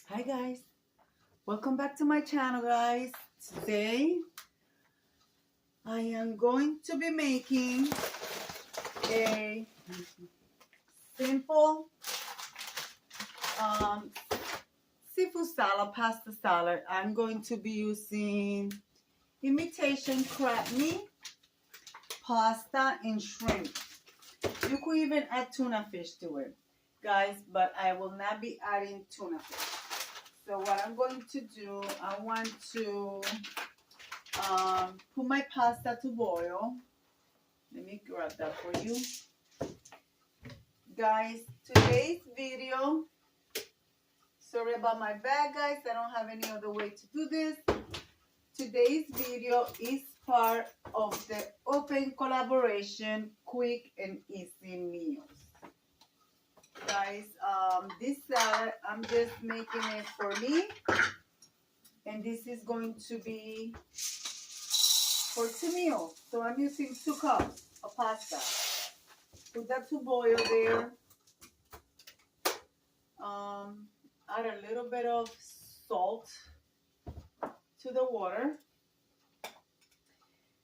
Hi guys, welcome back to my channel guys. Today I am going to be making a simple seafood salad, pasta salad. I'm going to be using imitation crab meat, pasta, and shrimp. You could even add tuna fish to it guys, but I will not be adding tuna fish. So what I'm going to do, I want to put my pasta to boil. Let me grab that for you. Guys, today's video, sorry about my bag guys, I don't have any other way to do this. Today's video is part of the open collaboration, quick and easy meals. Guys, this salad, I'm just making it for me. And this is going to be for 2 meals. So I'm using 2 cups of pasta. Put that to boil there. Add a little bit of salt to the water.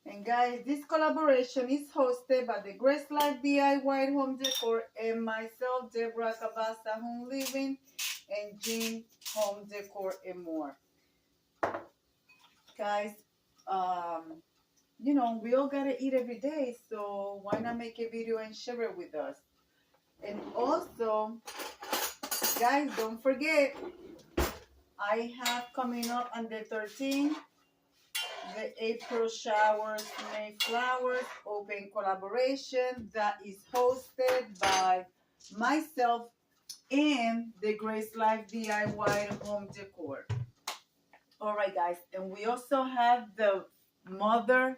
And guys, this collaboration is hosted by the Grace Life DIY Home Decor and myself, Deborah Cabasa Home Living, and Jean Home Decor and more. Guys, you know, we all gotta eat every day, so why not make a video and share it with us? And also, guys, don't forget, I have coming up on the 13th, the April Showers, May Flowers open collaboration that is hosted by myself and the Grace Life DIY Home Decor. All right, guys, and we also have the Mother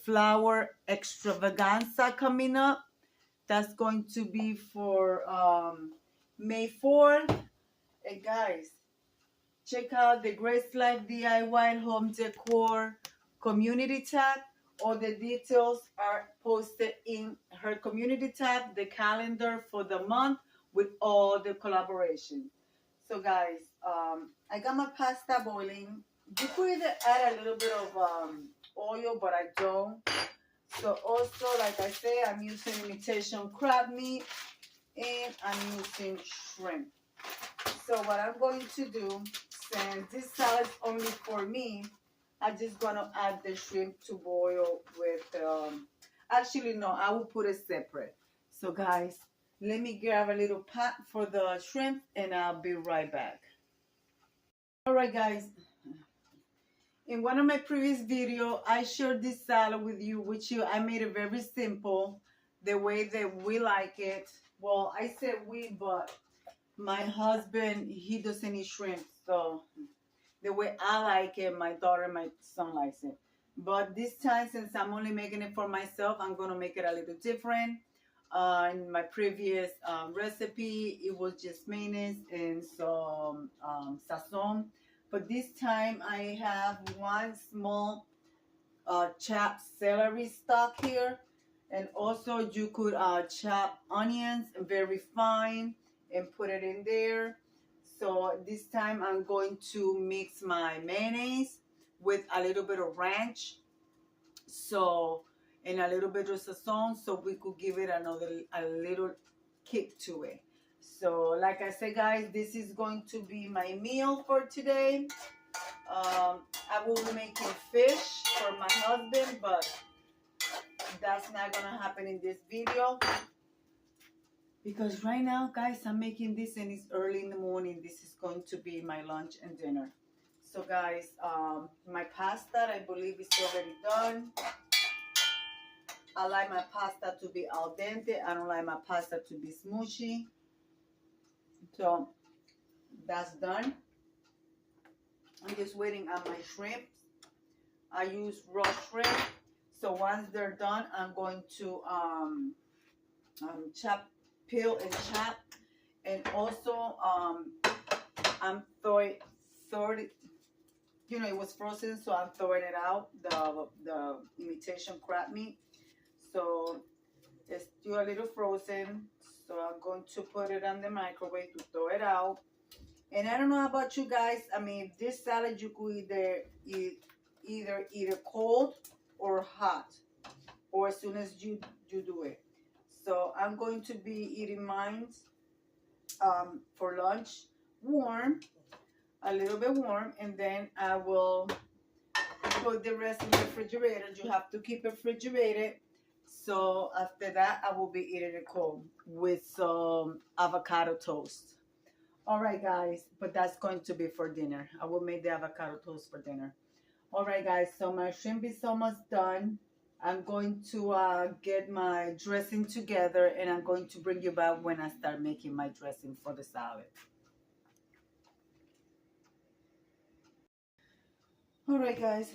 Flower Extravaganza coming up. That's going to be for May 4th. And guys, check out the Grace Life DIY Home Decor community tab. All the details are posted in her community tab, the calendar for the month with all the collaboration. So guys, I got my pasta boiling. You could either add a little bit of oil, but I don't. So also, like I say, I'm using imitation crab meat and I'm using shrimp. So what I'm going to do, since this salad is only for me, I'm just gonna add the shrimp to boil with. Actually, no, I will put it separate. So guys, let me grab a little pot for the shrimp, and I'll be right back. All right, guys. In one of my previous videos, I shared this salad with you, which I made it very simple, the way that we like it. Well, I said we, but my husband, he doesn't eat shrimp, so the way I like it, my daughter and my son likes it. But this time, since I'm only making it for myself, I'm going to make it a little different. In my previous recipe, it was just mayonnaise and some sazon. But this time, I have 1 small chopped celery stalk here. And also, you could chop onions very fine and put it in there. So this time I'm going to mix my mayonnaise with a little bit of ranch, so, and a little bit of sazon, so we could give it a little kick to it. So like I said guys, this is going to be my meal for today. I will be making fish for my husband, but that's not gonna happen in this video. Because right now, guys, I'm making this and it's early in the morning. This is going to be my lunch and dinner. So, guys, my pasta, I believe, is already done. I like my pasta to be al dente. I don't like my pasta to be smooshy. So, that's done. I'm just waiting on my shrimp. I use raw shrimp. So, once they're done, I'm going to peel and chop, and also I'm throwing it, you know, it was frozen, so I'm throwing it out, the imitation crab meat. So it's still a little frozen, so I'm going to put it on the microwave to thaw it out. And I don't know about you guys. I mean, this salad you could either eat it cold or hot, or as soon as you do it. So I'm going to be eating mine for lunch warm, a little bit warm, and then I will put the rest in the refrigerator. You have to keep it refrigerated. So after that, I will be eating it cold with some avocado toast. All right, guys, but that's going to be for dinner. I will make the avocado toast for dinner. All right, guys, so my shrimp is almost done. I'm going to get my dressing together, and I'm going to bring you back when I start making my dressing for the salad. All right, guys.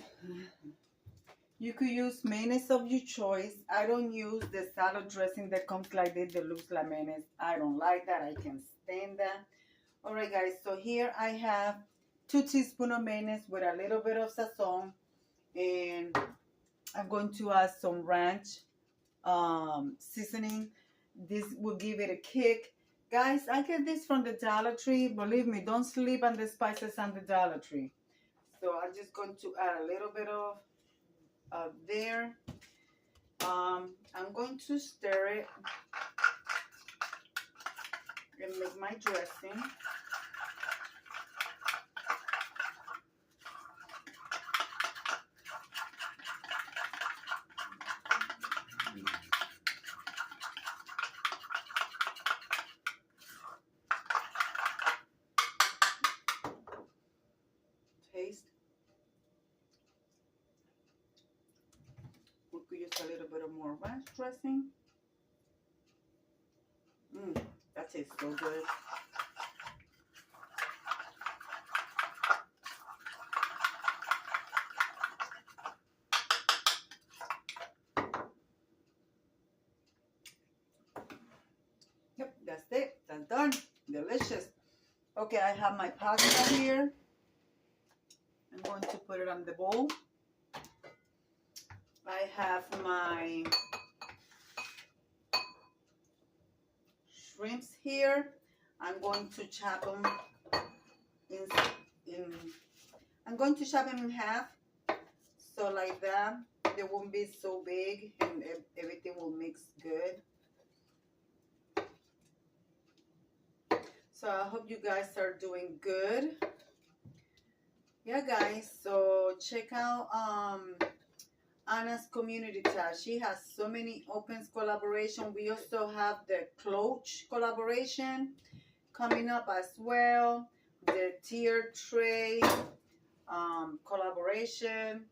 You could use mayonnaise of your choice. I don't use the salad dressing that comes like this that looks like mayonnaise. I don't like that. I can't stand that. All right, guys. So here I have 2 teaspoons of mayonnaise with a little bit of sazon, and I'm going to add some ranch seasoning. This will give it a kick. Guys, I get this from the Dollar Tree. Believe me, don't sleep on the spices on the Dollar Tree. So I'm just going to add a little bit of there. I'm going to stir it and make my dressing. Taste. We could use a little bit of more ranch dressing. That tastes so good. Yep, that's it. That's done. Delicious. Okay, I have my pasta here. I'm going to put it on the bowl. I have my shrimps here. I'm going to chop them I'm going to chop them in half, so like that they won't be so big and everything will mix good. So I hope you guys are doing good. Yeah, guys, so check out Anna's community tab. She has so many opens collaboration. We also have the Cloche collaboration coming up as well. The tier trade collaboration.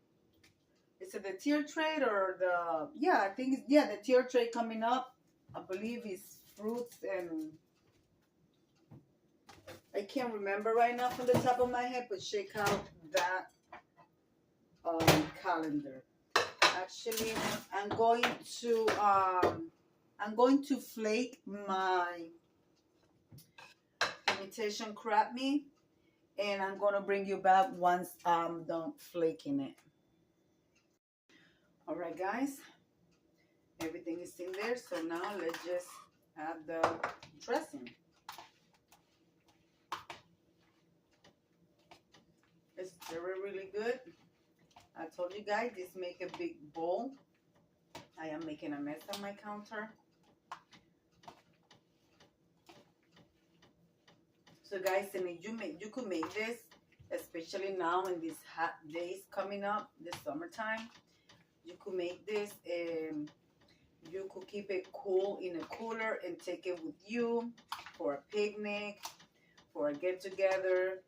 Is it the tier trade or the, yeah, I think it's, yeah, the tier trade coming up. I believe it's fruits and I can't remember right now from the top of my head, but check out that calendar. Actually, I'm going to flake my imitation crab meat, and I'm gonna bring you back once I'm done flaking it. All right, guys, everything is in there. So now let's just add the dressing. It's really good. I told you guys, this make a big bowl. I am making a mess on my counter. So guys, and you could make this, especially now in these hot days coming up, this summertime. You could make this and you could keep it cool in a cooler and take it with you for a picnic, for a get together.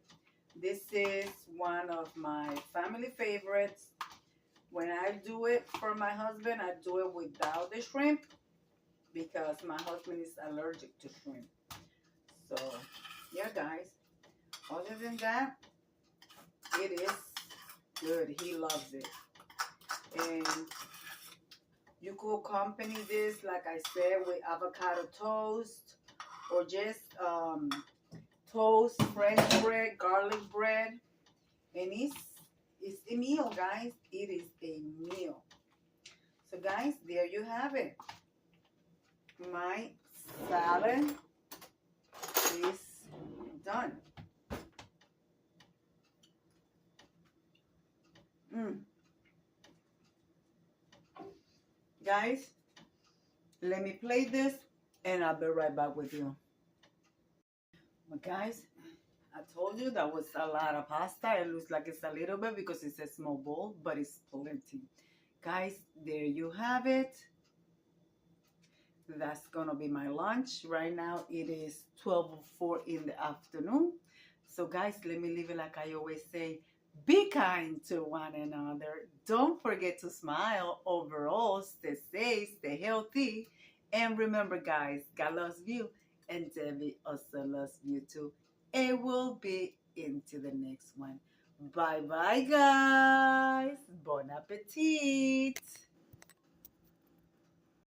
This is one of my family favorites. When I do it for my husband, I do it without the shrimp because my husband is allergic to shrimp. So, yeah, guys. Other than that, it is good. He loves it. And you could accompany this, like I said, with avocado toast or just toast, French bread, garlic bread, and it's a meal, guys. It is a meal. So, guys, there you have it. My salad is done. guys, let me play this and I'll be right back with you. But guys, I told you that was a lot of pasta. It looks like it's a little bit because it's a small bowl, but it's plenty. Guys, there you have it. That's gonna be my lunch. Right now it is 12:04 in the afternoon. So guys, let me leave it like I always say. Be kind to one another. Don't forget to smile. Overall, stay safe, stay healthy. And remember guys, God loves you and Debbie also loves you too. And we'll be into the next one. Bye bye guys. Bon appetit.